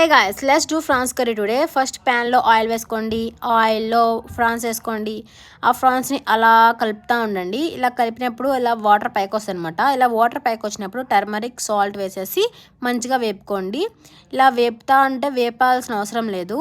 Hey guys, let's do prawns curry today. First ప్యాన్లో oil వేసుకోండి. ఆయిల్లో ఫ్రాన్స్ వేసుకోండి. ఆ ఫ్రాన్స్ని అలా కలుపుతూ ఉండండి. ఇలా కలిపినప్పుడు ఇలా వాటర్ పైకి వస్తుంది అనమాట. ఇలా వాటర్ పైకి వచ్చినప్పుడు టర్మరిక్ సాల్ట్ వేసేసి మంచిగా వేపుకోండి. ఇలా వేపుతా అంటే వేపాల్సిన అవసరం లేదు,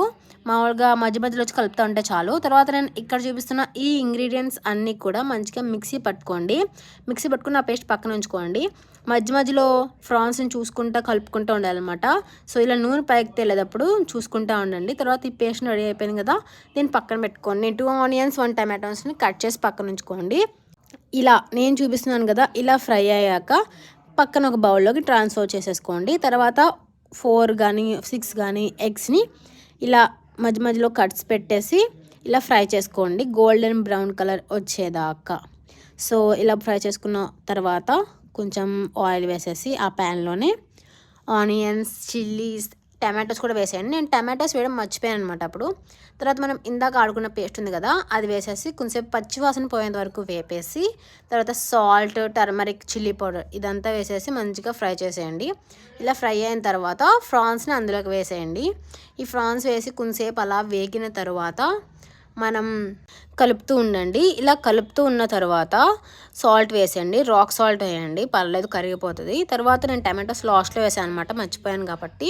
మామూలుగా మధ్య మధ్యలో వచ్చి కలుపుతూ ఉంటే చాలు. తర్వాత నేను ఇక్కడ చూపిస్తున్న ఈ ఇంగ్రీడియంట్స్ అన్నీ కూడా మంచిగా మిక్సీ పట్టుకోండి. మిక్సీ పట్టుకుని ఆ పేస్ట్ పక్కన ఉంచుకోండి. మధ్య మధ్యలో ఫ్రాన్స్ని చూసుకుంటూ కలుపుకుంటూ ఉండాలన్నమాట. సో ఇలా నూనె పైకి తేలేటప్పుడు చూసుకుంటూ ఉండండి. తర్వాత ఈ పేస్ట్ రెడీ అయిపోయింది కదా, దీన్ని పక్కన పెట్టుకోండి. 2 ఆనియన్స్ 1 టమాటోస్ని కట్ చేసి పక్కన ఉంచుకోండి. ఇలా నేను చూపిస్తున్నాను కదా, ఇలా ఫ్రై అయ్యాక పక్కన ఒక బౌల్లోకి ట్రాన్స్ఫర్ చేసేసుకోండి. తర్వాత 4 కానీ 6 కానీ ఎగ్స్ని ఇలా మధ్య మధ్యలో కట్స్ పెట్టేసి ఇలా ఫ్రై చేసుకోండి, గోల్డెన్ బ్రౌన్ కలర్ వచ్చేదాకా. సో ఇలా ఫ్రై చేసుకున్న తర్వాత కొంచెం ఆయిల్ వేసేసి ఆ ప్యాన్లోనే ఆనియన్స్, చిల్లీస్, టమాటోస్ కూడా వేసేయండి. నేను టమాటోస్ వేయడం మర్చిపోయాను అనమాట అప్పుడు. తర్వాత మనం ఇందాక ఆడుకున్న పేస్ట్ ఉంది కదా, అది వేసేసి కొంచెంసేపు పచ్చివాసన పోయేంత వరకు వేపేసి తర్వాత సాల్ట్, టర్మరిక్, చిల్లీ పౌడర్ ఇదంతా వేసేసి మంచిగా ఫ్రై చేసేయండి. ఇలా ఫ్రై అయిన తర్వాత ఫ్రాన్స్ని అందులోకి వేసేయండి. ఈ ఫ్రాన్స్ వేసి కొంచెంసేపు అలా వేగిన తర్వాత మనం కలుపుతూ ఉండండి. ఇలా కలుపుతూ ఉన్న తర్వాత సాల్ట్ వేసేయండి. రాక్ సాల్ట్ వేయండి, పర్లేదు కరిగిపోతుంది. తర్వాత నేను టమాటోస్ లాస్ట్లో వేసాను అనమాట, మర్చిపోయాను కాబట్టి.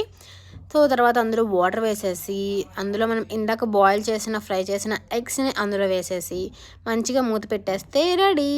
సో తర్వాత అందులో వాటర్ వేసేసి అందులో మనం ఇందాక బాయిల్ చేసిన ఫ్రై చేసిన ఎగ్స్ని అందులో వేసేసి మంచిగా మూత పెట్టేస్తే రెడీ.